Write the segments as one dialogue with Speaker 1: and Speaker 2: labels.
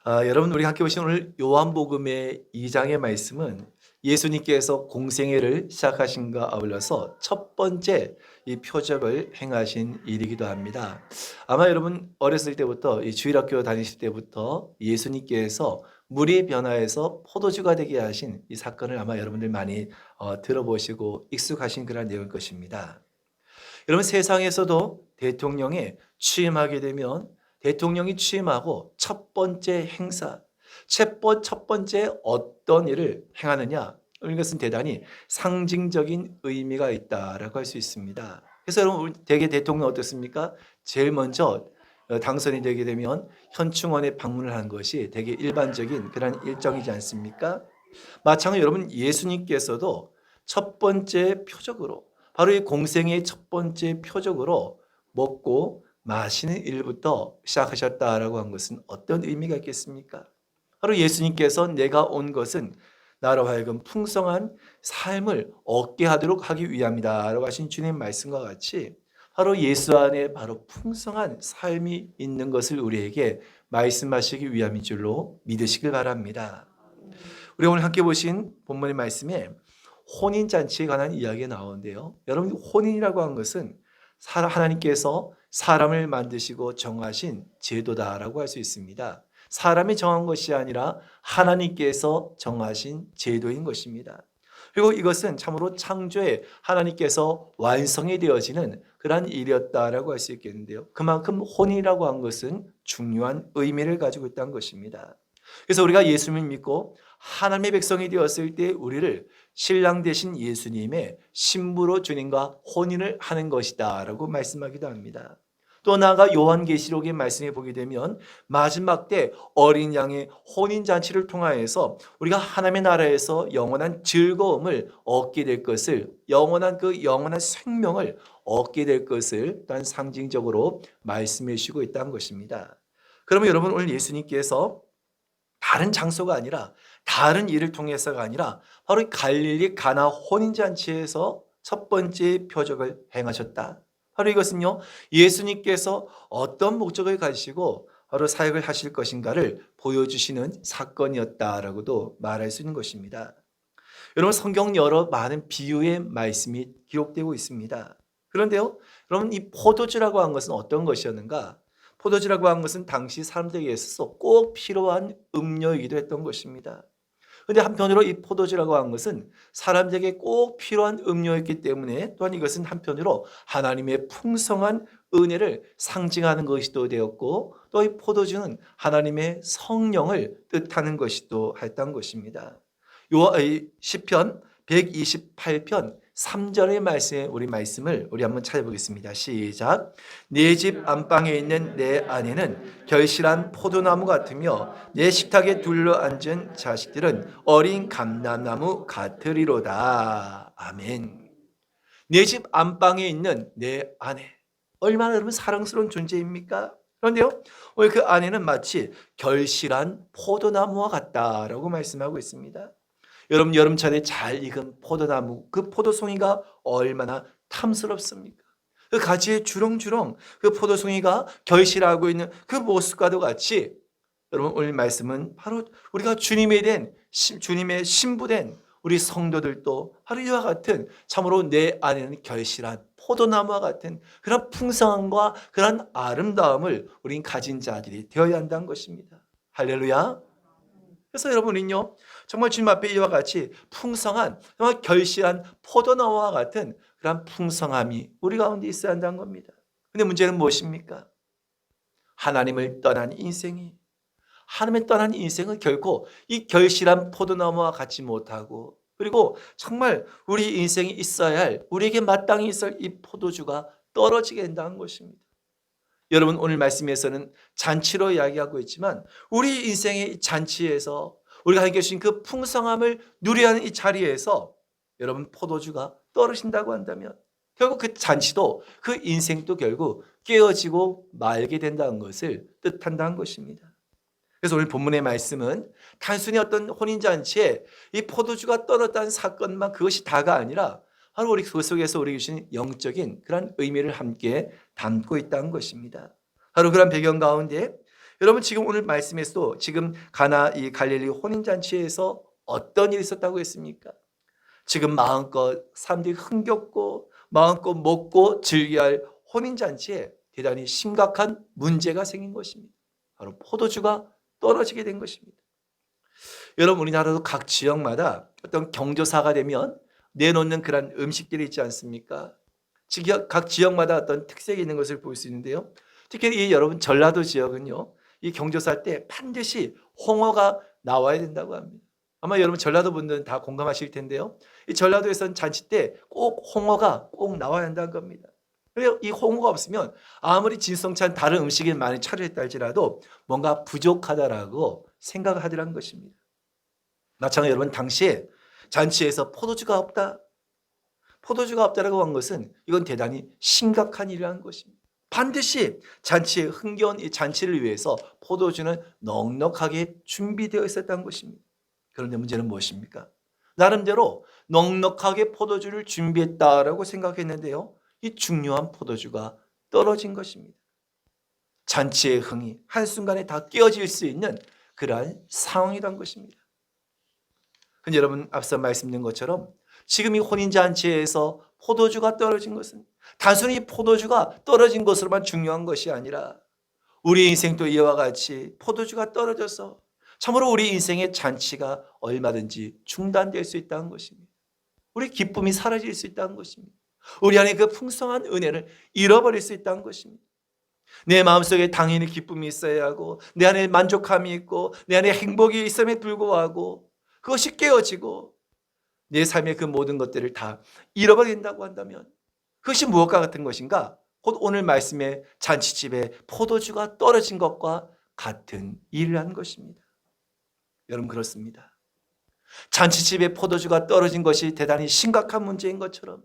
Speaker 1: 여러분 우리 함께 보신 오늘 요한복음의 2장의 말씀은 예수님께서 공생애를 시작하신과 아울러서 첫 번째 이 표적을 행하신 일이기도 합니다. 아마 여러분 어렸을 때부터 이 주일학교 다니실 때부터 예수님께서 물이 변화해서 포도주가 되게 하신 이 사건을 아마 여러분들 많이 들어보시고 익숙하신 그런 내용일 것입니다. 여러분 세상에서도 대통령에 취임하게 되면 대통령이 취임하고 첫 번째 행사, 첫 번째 어떤 일을 행하느냐, 이것은 대단히 상징적인 의미가 있다라고 할 수 있습니다. 그래서 여러분 대개 대통령 어떻습니까? 제일 먼저 당선이 되게 되면 현충원에 방문을 하는 것이 되게 일반적인 그런 일정이지 않습니까? 마찬가지로 여러분 예수님께서도 첫 번째 표적으로 바로 이 공생의 첫 번째 표적으로 먹고 마시는 일부터 시작하셨다라고 한 것은 어떤 의미가 있겠습니까? 바로 예수님께서 내가 온 것은 나로 하여금 풍성한 삶을 얻게 하도록 하기 위함이다라고 하신 주님의 말씀과 같이 바로 예수 안에 바로 풍성한 삶이 있는 것을 우리에게 말씀하시기 위함인 줄로 믿으시길 바랍니다. 우리 오늘 함께 보신 본문의 말씀에 혼인잔치에 관한 이야기가 나오는데요. 여러분 혼인이라고 한 것은 하나님께서 사람을 만드시고 정하신 제도다라고 할 수 있습니다. 사람이 정한 것이 아니라 하나님께서 정하신 제도인 것입니다. 그리고 이것은 참으로 창조에 하나님께서 완성이 되어지는 그러한 일이었다라고 할 수 있겠는데요. 그만큼 혼인이라고 한 것은 중요한 의미를 가지고 있다는 것입니다. 그래서 우리가 예수님을 믿고 하나님의 백성이 되었을 때 우리를 신랑 되신 예수님의 신부로 주님과 혼인을 하는 것이다 라고 말씀하기도 합니다. 또 나아가 요한계시록의 말씀에 보게 되면 마지막 때 어린 양의 혼인잔치를 통하여서 우리가 하나님의 나라에서 영원한 즐거움을 얻게 될 것을, 영원한 생명을 얻게 될 것을 또한 상징적으로 말씀해 주시고 있다는 것입니다. 그러면 여러분 오늘 예수님께서 다른 장소가 아니라 다른 일을 통해서가 아니라 바로 갈릴리 가나 혼인잔치에서 첫 번째 표적을 행하셨다. 바로 이것은요, 예수님께서 어떤 목적을 가지시고 바로 사역을 하실 것인가를 보여주시는 사건이었다라고도 말할 수 있는 것입니다. 여러분 성경 여러 많은 비유의 말씀이 기록되고 있습니다. 그런데요, 여러분 이 포도주라고 한 것은 어떤 것이었는가? 포도주라고 한 것은 당시 사람들에게 있어서 꼭 필요한 음료이기도 했던 것입니다. 그런데 한편으로 이 포도주라고 한 것은 사람들에게 꼭 필요한 음료였기 때문에 또한 이것은 한편으로 하나님의 풍성한 은혜를 상징하는 것이도 되었고 또 이 포도주는 하나님의 성령을 뜻하는 것이도 했던 것입니다. 시편 128편 3절의 말씀에 우리 말씀을 한번 찾아보겠습니다. 시작. 내 집 안방에 있는 내 아내는 결실한 포도나무 같으며 내 식탁에 둘러앉은 자식들은 어린 감람나무 같으리로다. 아멘. 내 집 안방에 있는 내 아내, 얼마나 여러분 사랑스러운 존재입니까? 그런데요, 오늘 그 아내는 마치 결실한 포도나무와 같다라고 말씀하고 있습니다. 여러분 여름철에 잘 익은 포도나무, 그 포도송이가 얼마나 탐스럽습니까? 그 가지에 주렁주렁 그 포도송이가 결실하고 있는 그 모습과도 같이 여러분 오늘 말씀은 바로 우리가 주님의 신부된 우리 성도들도 바로 이와 같은 참으로 내 안에는 결실한 포도나무와 같은 그런 풍성함과 그런 아름다움을 우린 가진 자들이 되어야 한다는 것입니다. 할렐루야. 그래서 여러분은요 정말 주님 앞에 이와 같이 풍성한 정말 결실한 포도나무와 같은 그런 풍성함이 우리 가운데 있어야 한다는 겁니다. 근데 문제는 무엇입니까? 하나님을 떠난 인생이, 하나님을 떠난 인생은 결코 이 결실한 포도나무와 같지 못하고, 그리고 정말 우리 인생에 있어야 할, 우리에게 마땅히 있을 이 포도주가 떨어지게 된다는 것입니다. 여러분 오늘 말씀에서는 잔치로 이야기하고 있지만 우리 인생의 잔치에서 우리가 하나님께 주신 그 풍성함을 누려야 하는 이 자리에서 여러분 포도주가 떨어진다고 한다면 결국 그 잔치도 그 인생도 결국 깨어지고 말게 된다는 것을 뜻한다는 것입니다. 그래서 오늘 본문의 말씀은 단순히 어떤 혼인잔치에 이 포도주가 떨어졌다는 사건만 그것이 다가 아니라 바로 우리 그 속에서 우리에게 주신 영적인 그런 의미를 함께 담고 있다는 것입니다. 바로 그런 배경 가운데 여러분 지금 오늘 말씀에서도 지금 가나 이 갈릴리 혼인잔치에서 어떤 일이 있었다고 했습니까? 지금 마음껏 사람들이 흥겹고 마음껏 먹고 즐겨야 할 혼인잔치에 대단히 심각한 문제가 생긴 것입니다. 바로 포도주가 떨어지게 된 것입니다. 여러분 우리나라도 각 지역마다 어떤 경조사가 되면 내놓는 그런 음식들이 있지 않습니까? 각 지역마다 어떤 특색이 있는 것을 볼 수 있는데요. 특히 이 여러분 전라도 지역은요. 이 경조사 때 반드시 홍어가 나와야 된다고 합니다. 아마 여러분 전라도 분들은 다 공감하실 텐데요. 이 전라도에서는 잔치 때 꼭 홍어가 꼭 나와야 한다는 겁니다. 그래서 이 홍어가 없으면 아무리 진성찬 다른 음식을 많이 차려했다 할지라도 뭔가 부족하다라고 생각을 하더라는 것입니다. 마찬가지로 여러분 당시에 잔치에서 포도주가 없다. 포도주가 없다라고 한 것은 이건 대단히 심각한 일이라는 것입니다. 반드시 잔치에 흥겨운 이 잔치를 위해서 포도주는 넉넉하게 준비되어 있었다는 것입니다. 그런데 문제는 무엇입니까? 나름대로 넉넉하게 포도주를 준비했다라고 생각했는데요. 이 중요한 포도주가 떨어진 것입니다. 잔치의 흥이 한순간에 다 깨어질 수 있는 그러한 상황이란 것입니다. 근데 여러분 앞서 말씀드린 것처럼 지금 이 혼인잔치에서 포도주가 떨어진 것은 단순히 포도주가 떨어진 것으로만 중요한 것이 아니라 우리 인생도 이와 같이 포도주가 떨어져서 참으로 우리 인생의 잔치가 얼마든지 중단될 수 있다는 것입니다. 우리 기쁨이 사라질 수 있다는 것입니다. 우리 안에 그 풍성한 은혜를 잃어버릴 수 있다는 것입니다. 내 마음속에 당연히 기쁨이 있어야 하고 내 안에 만족함이 있고 내 안에 행복이 있음에 불구하고 그것이 깨어지고 내 삶의 그 모든 것들을 다 잃어버린다고 한다면 그것이 무엇과 같은 것인가? 곧 오늘 말씀의 잔치집에 포도주가 떨어진 것과 같은 일을 한 것입니다. 여러분 그렇습니다. 잔치집에 포도주가 떨어진 것이 대단히 심각한 문제인 것처럼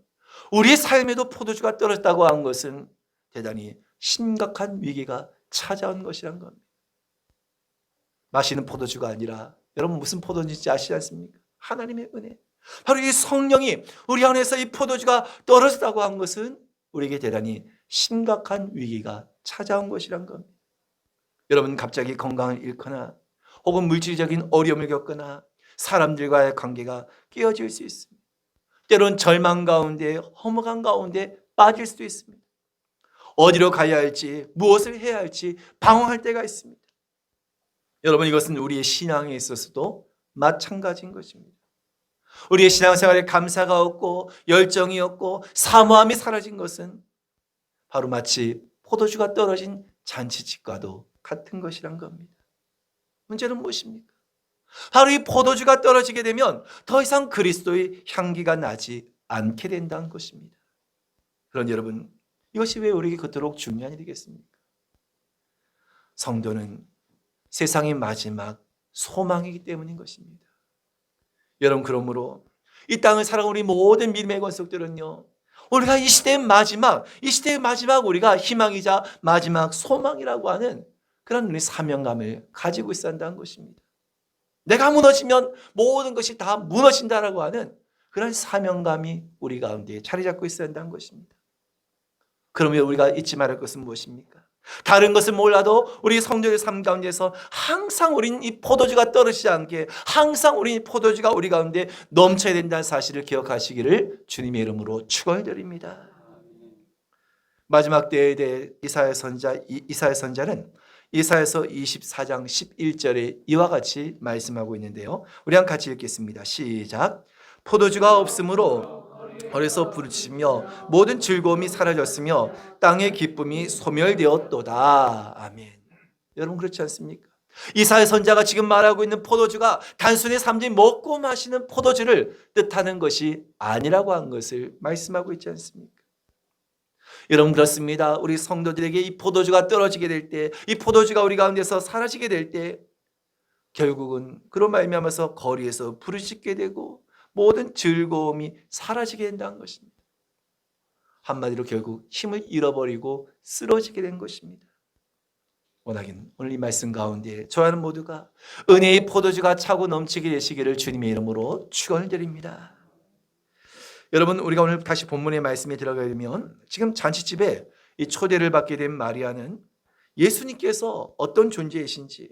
Speaker 1: 우리의 삶에도 포도주가 떨어졌다고 한 것은 대단히 심각한 위기가 찾아온 것이란 겁니다. 마시는 포도주가 아니라 여러분 무슨 포도주인지 아시지 않습니까? 하나님의 은혜. 바로 이 성령이 우리 안에서 이 포도주가 떨어졌다고 한 것은 우리에게 대단히 심각한 위기가 찾아온 것이란 겁니다. 여러분 갑자기 건강을 잃거나 혹은 물질적인 어려움을 겪거나 사람들과의 관계가 깨어질 수 있습니다. 때론 절망 가운데 허무감 가운데 빠질 수도 있습니다. 어디로 가야 할지 무엇을 해야 할지 방황할 때가 있습니다. 여러분 이것은 우리의 신앙에 있어서도 마찬가지인 것입니다. 우리의 신앙생활에 감사가 없고 열정이 없고 사모함이 사라진 것은 바로 마치 포도주가 떨어진 잔치집과도 같은 것이란 겁니다. 문제는 무엇입니까? 바로 이 포도주가 떨어지게 되면 더 이상 그리스도의 향기가 나지 않게 된다는 것입니다. 그런데 여러분 이것이 왜 우리에게 그토록 중요한 일이겠습니까? 성도는 세상의 마지막 소망이기 때문인 것입니다. 여러분 그러므로 이 땅을 살아가는 우리 모든 믿음의 권속들은요 우리가 이 시대의 마지막 우리가 희망이자 마지막 소망이라고 하는 그런 우리 사명감을 가지고 있어야 한다는 것입니다. 내가 무너지면 모든 것이 다 무너진다라고 하는 그런 사명감이 우리 가운데 자리 잡고 있어야 한다는 것입니다. 그러면 우리가 잊지 말할 것은 무엇입니까? 다른 것은 몰라도 우리 성도의 삶 가운데서 항상 우리는 이 포도주가 떨어지지 않게 항상 우리 포도주가 우리 가운데 넘쳐야 된다는 사실을 기억하시기를 주님의 이름으로 축원드립니다. 마지막 때에 대해 이사야 선자는 이사야서 24장 11절에 이와 같이 말씀하고 있는데요. 우리 한번 같이 읽겠습니다. 시작. 포도주가 없으므로 거리에서 부르짖으며 모든 즐거움이 사라졌으며 땅의 기쁨이 소멸되었도다. 아멘. 여러분 그렇지 않습니까? 이사야 선자가 지금 말하고 있는 포도주가 단순히 사람들이 먹고 마시는 포도주를 뜻하는 것이 아니라고 한 것을 말씀하고 있지 않습니까? 여러분 그렇습니다. 우리 성도들에게 이 포도주가 떨어지게 될 때, 이 포도주가 우리 가운데서 사라지게 될 때 결국은 그로 말미암아서 거리에서 부르짖게 되고 모든 즐거움이 사라지게 된다는 것입니다. 한마디로 결국 힘을 잃어버리고 쓰러지게 된 것입니다. 원하긴 오늘 이 말씀 가운데 저와는 모두가 은혜의 포도주가 차고 넘치게 되시기를 주님의 이름으로 축원을 드립니다. 여러분 우리가 오늘 다시 본문의 말씀에 들어가게 되면 지금 잔치집에 이 초대를 받게 된 마리아는 예수님께서 어떤 존재이신지,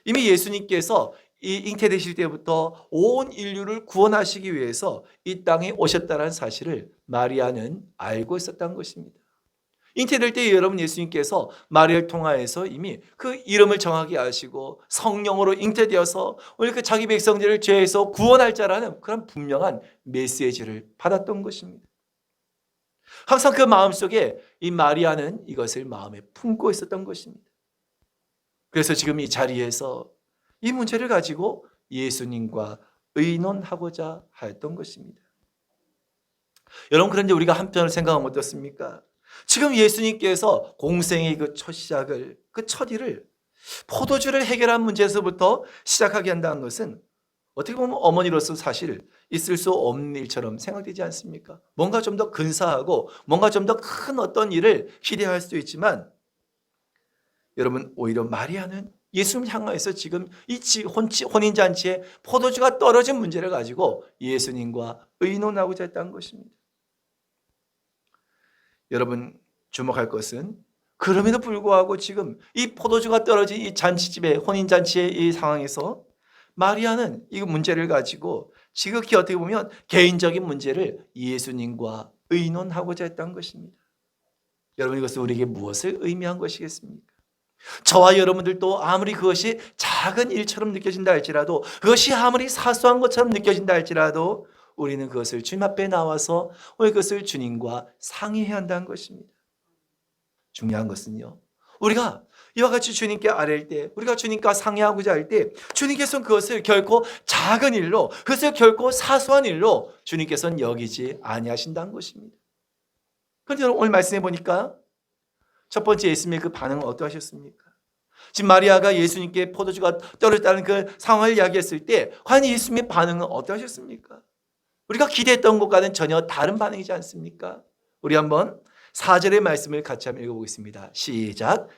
Speaker 1: 이미 예수님께서 이 잉태되실 때부터 온 인류를 구원하시기 위해서 이 땅에 오셨다는 사실을 마리아는 알고 있었던 것입니다. 잉태될 때 여러분 예수님께서 마리아를 통하여서 이미 그 이름을 정하게 하시고 성령으로 잉태되어서 오늘 그 자기 백성들을 죄에서 구원할 자라는 그런 분명한 메시지를 받았던 것입니다. 항상 그 마음속에 이 마리아는 이것을 마음에 품고 있었던 것입니다. 그래서 지금 이 자리에서 이 문제를 가지고 예수님과 의논하고자 하였던 것입니다. 여러분, 그런데 우리가 한편으로 생각하면 어떻습니까? 지금 예수님께서 공생의 그 첫 시작을, 그 첫 일을 포도주를 해결한 문제에서부터 시작하게 한다는 것은 어떻게 보면 어머니로서 사실 있을 수 없는 일처럼 생각되지 않습니까? 뭔가 좀 더 근사하고 뭔가 좀 더 큰 어떤 일을 기대할 수도 있지만, 여러분, 오히려 마리아는 예수님 향하여서 지금 이 혼인잔치에 포도주가 떨어진 문제를 가지고 예수님과 의논하고자 했다는 것입니다. 여러분, 주목할 것은 그럼에도 불구하고 지금 이 포도주가 떨어진 이 잔치집에, 혼인잔치의 이 상황에서 마리아는 이 문제를 가지고 지극히 어떻게 보면 개인적인 문제를 예수님과 의논하고자 했던 것입니다. 여러분, 이것은 우리에게 무엇을 의미한 것이겠습니까? 저와 여러분들도 아무리 그것이 작은 일처럼 느껴진다 할지라도, 그것이 아무리 사소한 것처럼 느껴진다 할지라도 우리는 그것을 주님 앞에 나와서 오늘 그것을 주님과 상의해야 한다는 것입니다. 중요한 것은요, 우리가 이와 같이 주님께 아뢰일 때, 우리가 주님과 상의하고자 할 때 주님께서는 그것을 결코 작은 일로, 그것을 결코 사소한 일로 주님께서는 여기지 아니하신다는 것입니다. 그런데 오늘 말씀해 보니까 첫 번째 예수님의 그 반응은 어떠하셨습니까? 지금 마리아가 예수님께 포도주가 떨어졌다는 그 상황을 이야기했을 때 과연 예수님의 반응은 어떠하셨습니까? 우리가 기대했던 것과는 전혀 다른 반응이지 않습니까? 우리 한번 4절의 말씀을 같이 한번 읽어보겠습니다. 시작.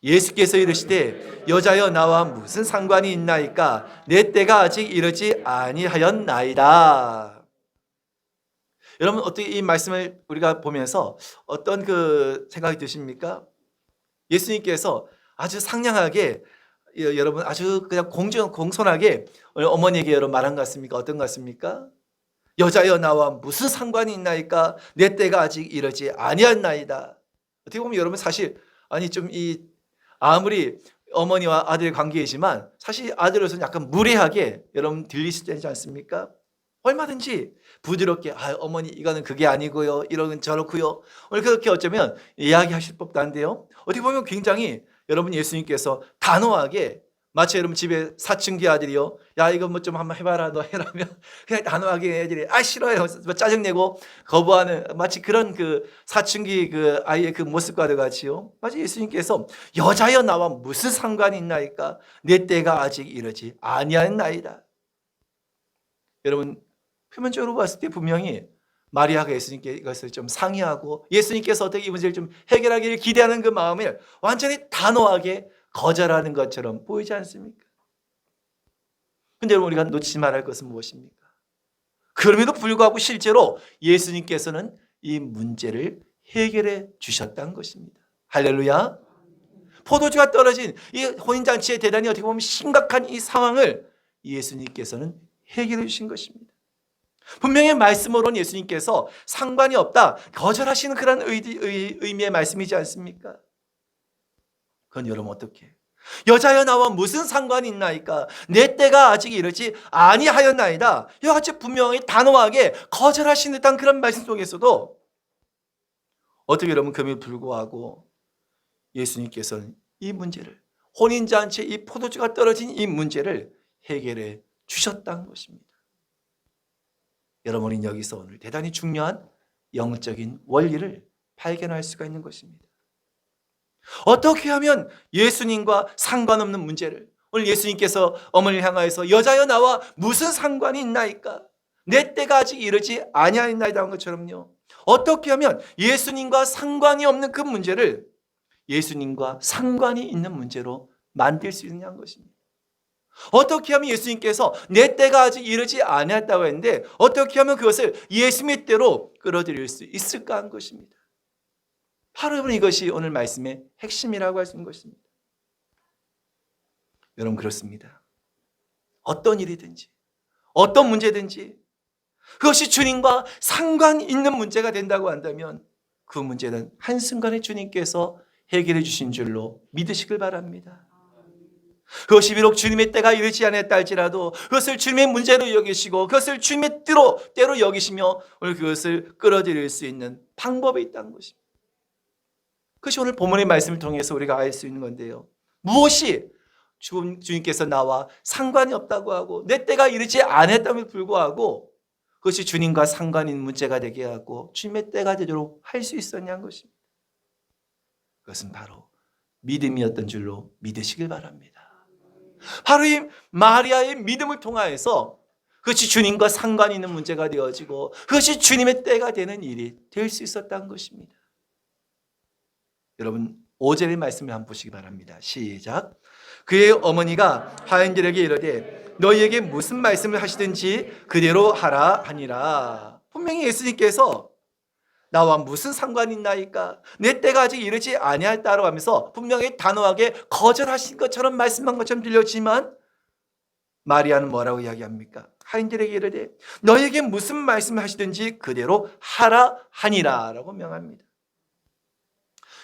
Speaker 1: 예수께서 이르시되 여자여 나와 무슨 상관이 있나이까? 내 때가 아직 이르지 아니하였나이다. 여러분, 어떻게 이 말씀을 우리가 보면서 어떤 그 생각이 드십니까? 예수님께서 아주 상냥하게, 여러분 아주 그냥 공손하게 어머니에게 여러분 말한 것 같습니까? 어떤 것 같습니까? 여자여 나와 무슨 상관이 있나이까? 내 때가 아직 이르지 아니었나이다. 어떻게 보면 여러분 사실 좀 아무리 어머니와 아들의 관계이지만 사실 아들로서는 약간 무례하게 여러분 들릴 수 있지 않습니까? 얼마든지 부드럽게 어머니 이거는 그게 아니고요, 이런 저렇고요, 오늘 그렇게 어쩌면 이야기하실 법도 한데요, 어떻게 보면 굉장히 여러분 예수님께서 단호하게, 마치 여러분 집에 사춘기 아들이요, 야 이거 뭐 좀 한번 해봐라, 너 해라면 그냥 단호하게 애들이 싫어요, 짜증내고 거부하는 마치 그런 그 사춘기 그 아이의 그 모습과도 같이요, 마치 예수님께서 여자여 나와 무슨 상관이 있나이까? 내 때가 아직 이르지 아니하였나이다. 여러분, 표면적으로 봤을 때 분명히 마리아가 예수님께 이것을 좀 상의하고 예수님께서 어떻게 이 문제를 좀 해결하기를 기대하는 그 마음을 완전히 단호하게 거절하는 것처럼 보이지 않습니까? 그런데 우리가 놓치지 말아야 할 것은 무엇입니까? 그럼에도 불구하고 실제로 예수님께서는 이 문제를 해결해 주셨다는 것입니다. 할렐루야. 포도주가 떨어진 이 혼인잔치의 대단히 어떻게 보면 심각한 이 상황을 예수님께서는 해결해 주신 것입니다. 분명히 말씀으로는 예수님께서 상관이 없다, 거절하시는 그런 의미의 말씀이지 않습니까? 그건 여러분 어떻게? 여자여 나와 무슨 상관이 있나이까? 내 때가 아직 이르지 아니하였나이다. 이와 같이 분명히 단호하게 거절하시는 듯한 그런 말씀 속에서도 어떻게 여러분 그럼에도 불구하고 예수님께서는 이 문제를, 혼인잔치에 이 포도주가 떨어진 이 문제를 해결해 주셨다는 것입니다. 여러분은 여기서 오늘 대단히 중요한 영적인 원리를 발견할 수가 있는 것입니다. 어떻게 하면 예수님과 상관없는 문제를, 오늘 예수님께서 어머니를 향하여서 여자여 나와 무슨 상관이 있나이까? 내 때가 아직 이르지 아니하였나이다 한 것처럼요, 어떻게 하면 예수님과 상관이 없는 그 문제를 예수님과 상관이 있는 문제로 만들 수 있느냐는 것입니다. 어떻게 하면 예수님께서 내 때가 아직 이르지 아니했다고 했는데 어떻게 하면 그것을 예수님의 때로 끌어들일 수 있을까 한 것입니다. 바로 이것이 오늘 말씀의 핵심이라고 할 수 있는 것입니다. 여러분 그렇습니다. 어떤 일이든지 어떤 문제든지 그것이 주님과 상관 있는 문제가 된다고 한다면 그 문제는 한순간에 주님께서 해결해 주신 줄로 믿으시길 바랍니다. 그것이 비록 주님의 때가 이르지 않았다 할지라도 그것을 주님의 문제로 여기시고 그것을 주님의 때로 여기시며 오늘 그것을 끌어들일 수 있는 방법이 있다는 것입니다. 그것이 오늘 본문의 말씀을 통해서 우리가 알 수 있는 건데요. 무엇이 주님께서 나와 상관이 없다고 하고 내 때가 이르지 않았다면 불구하고 그것이 주님과 상관 있는 문제가 되게 하고 주님의 때가 되도록 할 수 있었냐는 것입니다. 그것은 바로 믿음이었던 줄로 믿으시길 바랍니다. 바로 이 마리아의 믿음을 통하여서 그것이 주님과 상관 있는 문제가 되어지고 그것이 주님의 때가 되는 일이 될 수 있었다는 것입니다. 여러분 5절의 말씀을 한번 보시기 바랍니다. 시작. 그의 어머니가 하인들에게 이르되 너희에게 무슨 말씀을 하시든지 그대로 하라 하니라. 분명히 예수님께서 나와 무슨 상관이 있나이까? 내 때가 아직 이르지 아니하였다라고 하면서 분명히 단호하게 거절하신 것처럼 말씀한 것처럼 들렸지만 마리아는 뭐라고 이야기합니까? 하인들에게 이르되 너희에게 무슨 말씀을 하시든지 그대로 하라 하니라 라고 명합니다.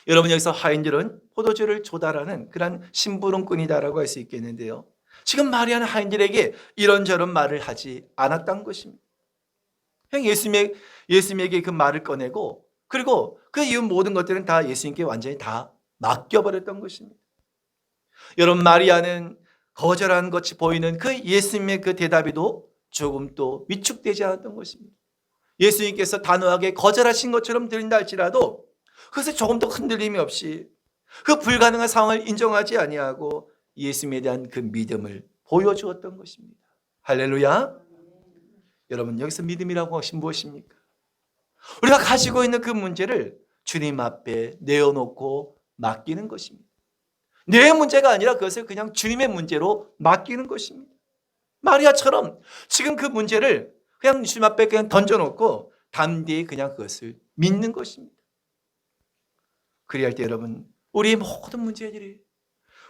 Speaker 1: 여러분 여기서 하인들은 포도주를 조달하는 그런 심부름꾼이다라고 할 수 있겠는데요. 지금 마리아는 하인들에게 이런저런 말을 하지 않았던 것입니다. 그냥 예수님에게 그 말을 꺼내고 그리고 그 이후 모든 것들은 다 예수님께 완전히 다 맡겨버렸던 것입니다. 여러분 마리아는 거절한 것이 보이는 그 예수님의 그 대답에도 조금 또 위축되지 않았던 것입니다. 예수님께서 단호하게 거절하신 것처럼 들린다 할지라도 그것에 조금 더 흔들림이 없이 그 불가능한 상황을 인정하지 아니하고 예수님에 대한 그 믿음을 보여주었던 것입니다. 할렐루야. 여러분 여기서 믿음이라고 하신 무엇입니까? 우리가 가지고 있는 그 문제를 주님 앞에 내어놓고 맡기는 것입니다. 내 문제가 아니라 그것을 그냥 주님의 문제로 맡기는 것입니다. 마리아처럼 지금 그 문제를 그냥 주님 앞에 그냥 던져놓고 담대히 그냥 그것을 믿는 것입니다. 그리할 때 여러분 우리의 모든 문제들이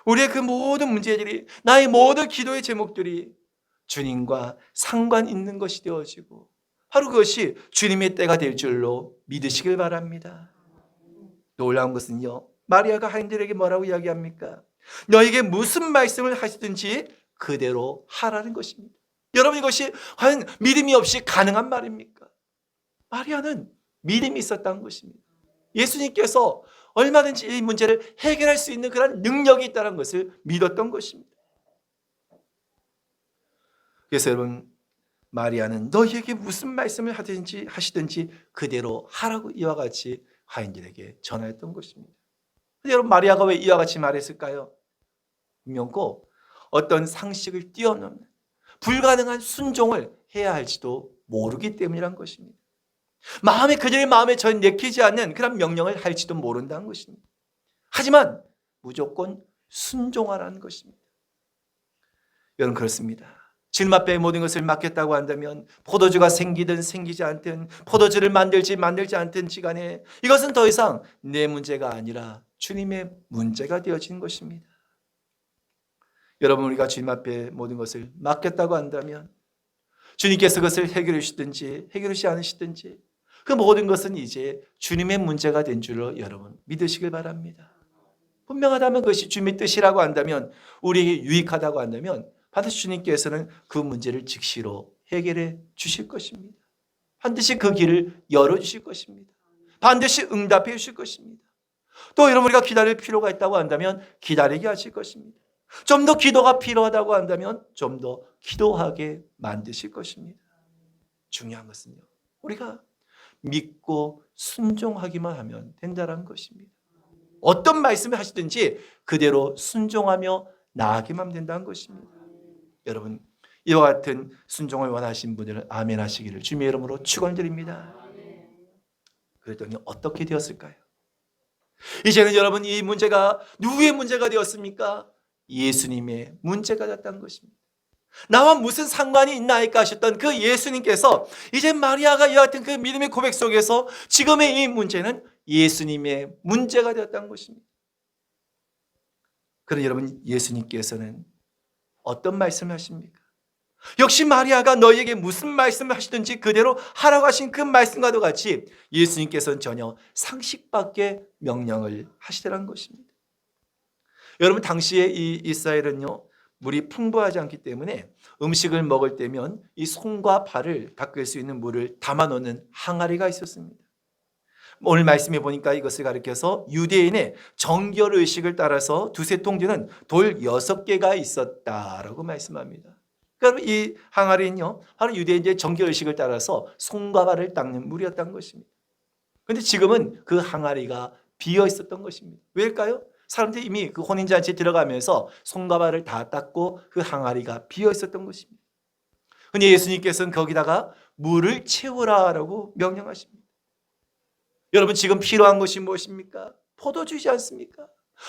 Speaker 1: 우리의 그 모든 문제들이 나의 모든 기도의 제목들이 주님과 상관 있는 것이 되어지고 바로 그것이 주님의 때가 될 줄로 믿으시길 바랍니다. 놀라운 것은요 마리아가 하인들에게 뭐라고 이야기합니까? 너에게 무슨 말씀을 하시든지 그대로 하라는 것입니다. 여러분 이것이 과연 믿음이 없이 가능한 말입니까? 마리아는 믿음이 있었다는 것입니다. 예수님께서 얼마든지 이 문제를 해결할 수 있는 그런 능력이 있다는 것을 믿었던 것입니다. 그래서 여러분 마리아는 너희에게 무슨 말씀을 하시든지 그대로 하라고 이와 같이 하인들에게 전하였던 것입니다. 여러분 마리아가 왜 이와 같이 말했을까요? 분명코 어떤 상식을 뛰어넘는 불가능한 순종을 해야 할지도 모르기 때문이란 것입니다. 그들의 마음에 전 내키지 않는 그런 명령을 할지도 모른다는 것입니다. 하지만 무조건 순종하라는 것입니다. 여러분 그렇습니다. 주님 앞에 모든 것을 맡겼다고 한다면 포도주가 생기든 생기지 않든 포도주를 만들지 않든 시간에 이것은 더 이상 내 문제가 아니라 주님의 문제가 되어진 것입니다. 여러분 우리가 주님 앞에 모든 것을 맡겼다고 한다면 주님께서 그것을 해결해 주시든지 해결하지 않으시든지 그 모든 것은 이제 주님의 문제가 된 줄로 여러분 믿으시길 바랍니다. 분명하다면 그것이 주님의 뜻이라고 한다면 우리에게 유익하다고 한다면 반드시 주님께서는 그 문제를 즉시로 해결해 주실 것입니다. 반드시 그 길을 열어주실 것입니다. 반드시 응답해 주실 것입니다. 또 여러분 우리가 기다릴 필요가 있다고 한다면 기다리게 하실 것입니다. 좀 더 기도가 필요하다고 한다면 좀 더 기도하게 만드실 것입니다. 중요한 것은요 우리가 믿고 순종하기만 하면 된다는 것입니다. 어떤 말씀을 하시든지 그대로 순종하며 나아가기만 된다는 것입니다. 여러분 이와 같은 순종을 원하신 분들은 아멘 하시기를 주님의 이름으로 축원드립니다. 그랬더니 어떻게 되었을까요? 이제는 여러분 이 문제가 누구의 문제가 되었습니까? 예수님의 문제가 됐다는 것입니다. 나와 무슨 상관이 있나이까 하셨던 그 예수님께서 이제 마리아가 이와 같은 그 믿음의 고백 속에서 지금의 이 문제는 예수님의 문제가 되었다는 것입니다. 그러나 여러분 예수님께서는 어떤 말씀을 하십니까? 역시 마리아가 너희에게 무슨 말씀을 하시든지 그대로 하라고 하신 그 말씀과도 같이 예수님께서는 전혀 상식 밖의 명령을 하시더라는 것입니다. 여러분, 당시에 이 이스라엘은요, 물이 풍부하지 않기 때문에 음식을 먹을 때면 이 손과 발을 닦을 수 있는 물을 담아 놓는 항아리가 있었습니다. 오늘 말씀해 보니까 이것을 가리켜서 유대인의 정결의식을 따라서 두세 통 되는 돌 6개가 있었다라고 말씀합니다. 그러면 이 항아리는요, 바로 유대인의 정결의식을 따라서 손과 발을 닦는 물이었던 것입니다. 그런데 지금은 그 항아리가 비어 있었던 것입니다. 왜일까요? 사람들이 이미 그 혼인잔치에 들어가면서 손과 발을 다 닦고 그 항아리가 비어 있었던 것입니다. 그런데 예수님께서는 거기다가 물을 채우라라고 명령하십니다. 여러분, 지금 필요한 것이 무엇입니까? 포도주지 않습니까?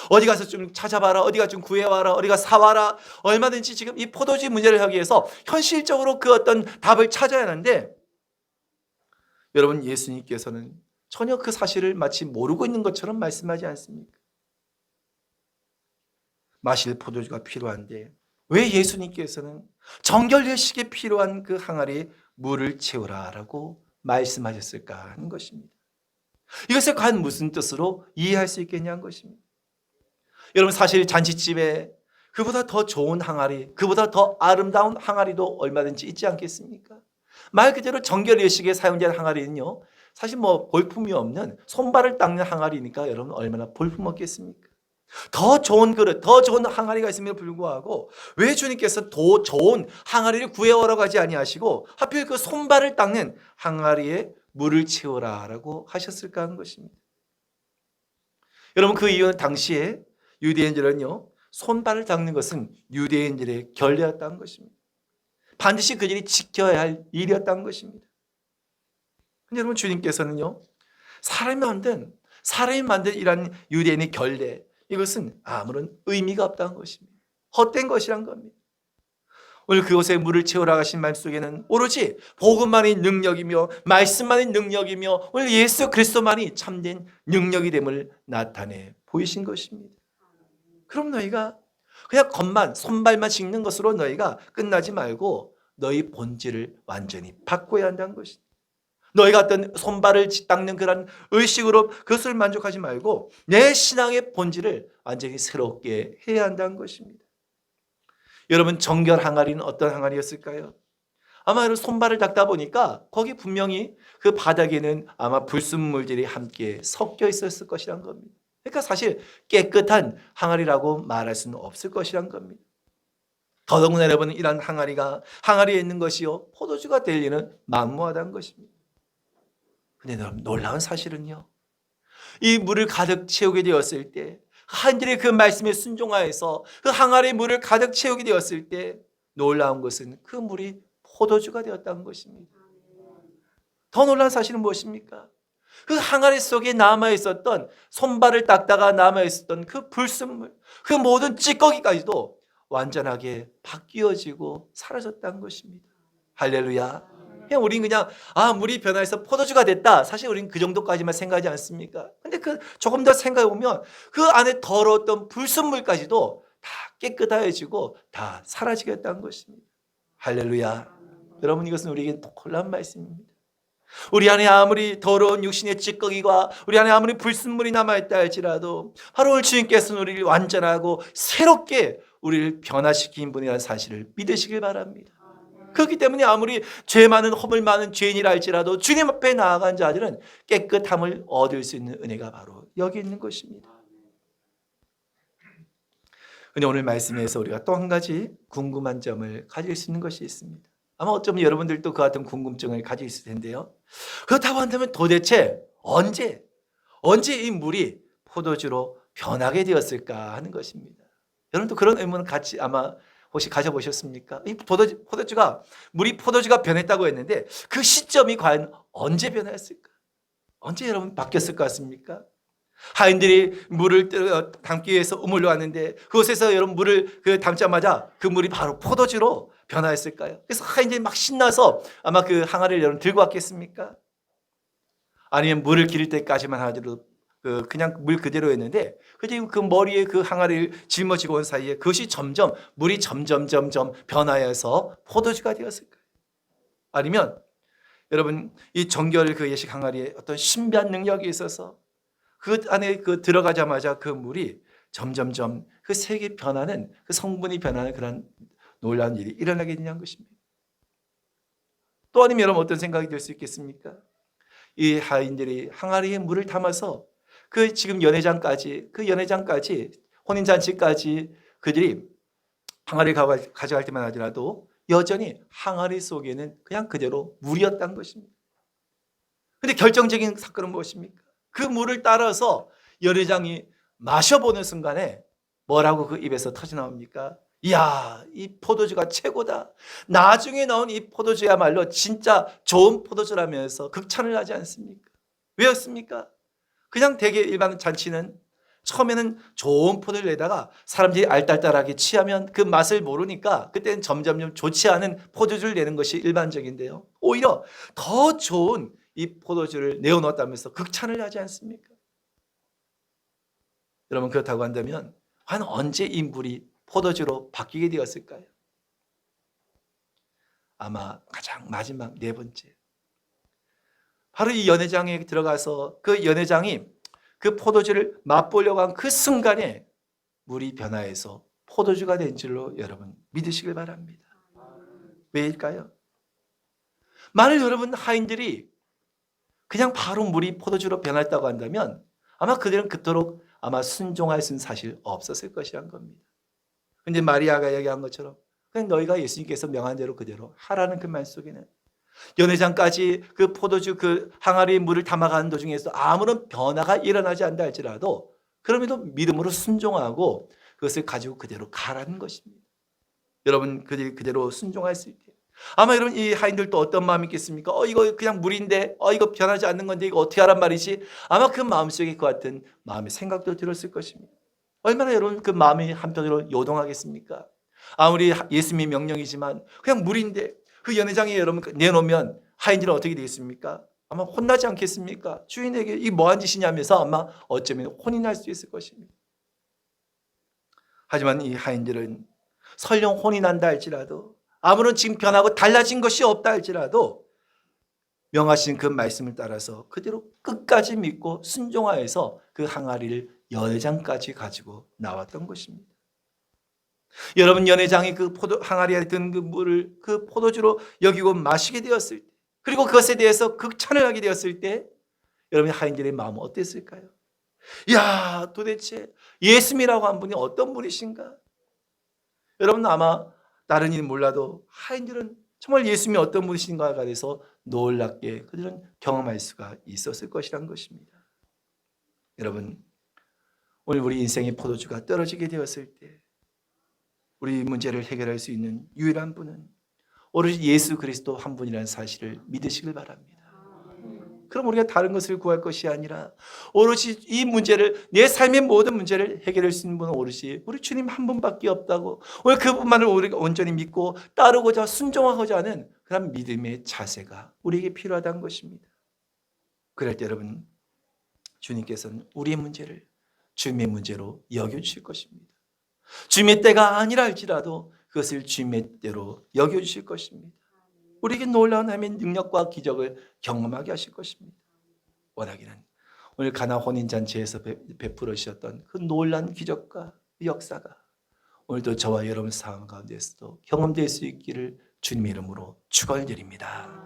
Speaker 1: 어디 가서 좀 찾아봐라, 어디 가서 좀 구해와라, 어디 가서 사와라. 얼마든지 지금 이 포도주 문제를 하기 위해서 현실적으로 그 어떤 답을 찾아야 하는데, 여러분, 예수님께서는 전혀 그 사실을 마치 모르고 있는 것처럼 말씀하지 않습니까? 마실 포도주가 필요한데 왜 예수님께서는 정결례식에 필요한 그 항아리에 물을 채우라라고 말씀하셨을까 하는 것입니다. 이것을 과연 무슨 뜻으로 이해할 수 있겠냐는 것입니다. 여러분, 사실 잔치집에 그보다 더 좋은 항아리, 그보다 더 아름다운 항아리도 얼마든지 있지 않겠습니까? 말 그대로 정결례식에 사용되는 항아리는요, 사실 뭐 볼품이 없는 손발을 닦는 항아리니까 여러분 얼마나 볼품 없겠습니까? 더 좋은 그릇, 더 좋은 항아리가 있음에도 불구하고 왜 주님께서 더 좋은 항아리를 구해오라고 하지 아니하시고 하필 그 손발을 닦는 항아리에 물을 채우라라고 하셨을까 하는 것입니다. 여러분, 그 이유는 당시에 유대인들은요, 손발을 닦는 것은 유대인들의 결례였다는 것입니다. 반드시 그들이 지켜야 할 일이었다는 것입니다. 근데 여러분, 주님께서는요, 사람이 만든 이런 유대인의 결례, 이것은 아무런 의미가 없다는 것입니다. 헛된 것이란 겁니다. 오늘 그곳에 물을 채우라 하신 말씀 속에는 오로지 복음만이 능력이며 말씀만이 능력이며 오늘 예수 그리스도만이 참된 능력이 됨을 나타내 보이신 것입니다. 그럼 너희가 그냥 겉만 손발만 씻는 것으로 너희가 끝나지 말고 너희 본질을 완전히 바꿔야 한다는 것입니다. 너희가 어떤 손발을 닦는 그런 의식으로 그것을 만족하지 말고 내 신앙의 본질을 완전히 새롭게 해야 한다는 것입니다. 여러분, 정결 항아리는 어떤 항아리였을까요? 아마 여러분 손발을 닦다 보니까 거기 분명히 그 바닥에는 아마 불순물들이 함께 섞여 있었을 것이란 겁니다. 그러니까 사실 깨끗한 항아리라고 말할 수는 없을 것이란 겁니다. 더더군다나 여러분, 이런 항아리에 있는 것이요, 포도주가 될 리는 만무하다는 것입니다. 근데 여러분, 놀라운 사실은요, 이 물을 가득 채우게 되었을 때, 하나님의 그 말씀에 순종하여서 그 항아리에 물을 가득 채우게 되었을 때 놀라운 것은 그 물이 포도주가 되었다는 것입니다. 더 놀라운 사실은 무엇입니까? 그 항아리 속에 남아있었던, 손발을 닦다가 남아있었던 그 불순물, 그 모든 찌꺼기까지도 완전하게 바뀌어지고 사라졌다는 것입니다. 할렐루야. 우린 그냥 물이 변화해서 포도주가 됐다. 사실 우린 그 정도까지만 생각하지 않습니까? 근데 그 조금 더 생각해 보면 그 안에 더러웠던 불순물까지도 다 깨끗해지고 다 사라지겠다는 것입니다. 할렐루야. 여러분, 이것은 우리에게 놀라운 말씀입니다. 우리 안에 아무리 더러운 육신의 찌꺼기가 우리 안에 아무리 불순물이 남아있다 할지라도 바로 오늘 주님께서는 우리를 완전하고 새롭게 우리를 변화시킨 분이라는 사실을 믿으시길 바랍니다. 그렇기 때문에 아무리 죄 많은 허물 많은 죄인이라 할지라도 주님 앞에 나아간 자들은 깨끗함을 얻을 수 있는 은혜가 바로 여기 있는 것입니다. 근데 오늘 말씀에서 우리가 또 한 가지 궁금한 점을 가질 수 있는 것이 있습니다. 아마 어쩌면 여러분들도 그 같은 궁금증을 가지고 있을 텐데요. 그렇다고 한다면 도대체 언제 이 물이 포도주로 변하게 되었을까 하는 것입니다. 여러분도 그런 의문을 같이 아마 혹시 가져보셨습니까? 이 물이 포도주가 변했다고 했는데 그 시점이 과연 언제 변했을까? 언제 여러분 바뀌었을 것 같습니까? 하인들이 물을 담기 위해서 우물로 왔는데 그곳에서 여러분 물을 담자마자 그 물이 바로 포도주로 변화했을까요? 그래서 하인들이 막 신나서 아마 그 항아리를 여러분 들고 왔겠습니까? 아니면 물을 기를 때까지만 하더라도 그냥 물 그대로였는데 그 머리에 그 항아리를 짊어지고 온 사이에 그것이 물이 점점 변화해서 포도주가 되었을까요? 아니면 여러분 이 정결 그 예식 항아리에 어떤 신비한 능력이 있어서 그 안에 들어가자마자 그 물이 점점점 그 색이 변하는 그 성분이 변하는 그런 놀라운 일이 일어나게 되냐는 것입니다. 또 아니면 여러분 어떤 생각이 들 수 있겠습니까? 이 하인들이 항아리에 물을 담아서 지금 연회장까지 혼인잔치까지 그들이 항아리를 가져갈 때만 하더라도 여전히 항아리 속에는 그냥 그대로 물이었다는 것입니다. 그런데 결정적인 사건은 무엇입니까? 그 물을 따라서 연회장이 마셔보는 순간에 뭐라고 그 입에서 터져나옵니까? 이야, 이 포도주가 최고다. 나중에 나온 이 포도주야말로 진짜 좋은 포도주라면서 극찬을 하지 않습니까? 왜였습니까? 그냥 대개 일반 잔치는 처음에는 좋은 포도를 내다가 사람들이 알딸딸하게 취하면 그 맛을 모르니까 그때는 점점 좋지 않은 포도주를 내는 것이 일반적인데요. 오히려 더 좋은 이 포도주를 내어놓았다면서 극찬을 하지 않습니까? 여러분 그렇다고 한다면 과연 언제 이 물이 포도주로 바뀌게 되었을까요? 아마 가장 마지막 네 번째. 바로 이 연회장에 들어가서 그 연회장이 그 포도주를 맛보려고 한 그 순간에 물이 변화해서 포도주가 된 줄로 여러분 믿으시길 바랍니다. 왜일까요? 만일 여러분 하인들이 그냥 바로 물이 포도주로 변했다고 한다면 아마 그들은 그토록 아마 순종할 수는 사실 없었을 것이란 겁니다. 그런데 마리아가 얘기한 것처럼 그냥 너희가 예수님께서 명한 대로 그대로 하라는 그 말 속에는 연회장까지 그 포도주 그 항아리에 물을 담아가는 도중에서 아무런 변화가 일어나지 않다 할지라도 그럼에도 믿음으로 순종하고 그것을 가지고 그대로 가라는 것입니다. 여러분 그대로 순종할 수 있게. 아마 여러분 이 하인들도 어떤 마음이 있겠습니까? 이거 그냥 물인데 이거 변하지 않는 건데 이거 어떻게 하란 말이지? 아마 그 마음속에 그 같은 마음의 생각도 들었을 것입니다. 얼마나 여러분 그 마음이 한편으로 요동하겠습니까? 아무리 예수님의 명령이지만 그냥 물인데 그 연회장에 여러분 내놓으면 하인들은 어떻게 되겠습니까? 아마 혼나지 않겠습니까? 주인에게 이 뭐한 짓이냐면서 아마 어쩌면 혼이 날 수 있을 것입니다. 하지만 이 하인들은 설령 혼이 난다 할지라도 아무런 지금 변하고 달라진 것이 없다 할지라도 명하신 그 말씀을 따라서 그대로 끝까지 믿고 순종하여서 그 항아리를 연회장까지 가지고 나왔던 것입니다. 여러분 연회장이 그 항아리에 든 그 물을 그 포도주로 여기고 마시게 되었을 때 그리고 그것에 대해서 극찬을 하게 되었을 때 여러분 하인들의 마음은 어땠을까요? 야 도대체 예수님이라고 한 분이 어떤 분이신가? 여러분 아마 다른 이는 몰라도 하인들은 정말 예수님이 어떤 분이신가에 대해서 놀랍게 그들은 경험할 수가 있었을 것이란 것입니다. 여러분 오늘 우리 인생의 포도주가 떨어지게 되었을 때 우리 문제를 해결할 수 있는 유일한 분은 오로지 예수 그리스도 한 분이라는 사실을 믿으시길 바랍니다. 그럼 우리가 다른 것을 구할 것이 아니라 오로지 이 문제를 내 삶의 모든 문제를 해결할 수 있는 분은 오로지 우리 주님 한 분밖에 없다고 오늘 그분만을 우리가 온전히 믿고 따르고자 순종하고자 하는 그런 믿음의 자세가 우리에게 필요하다는 것입니다. 그럴 때 여러분 주님께서는 우리의 문제를 주님의 문제로 여겨주실 것입니다. 주님의 때가 아니라 할지라도 그것을 주님의 때로 여겨주실 것입니다. 우리에게 놀라운 하나님의 능력과 기적을 경험하게 하실 것입니다. 원하기는 오늘 가나 혼인잔치에서 베풀어 주셨던 그 놀라운 기적과 역사가 오늘도 저와 여러분 상황 가운데서도 경험될 수 있기를 주님의 이름으로 축원드립니다.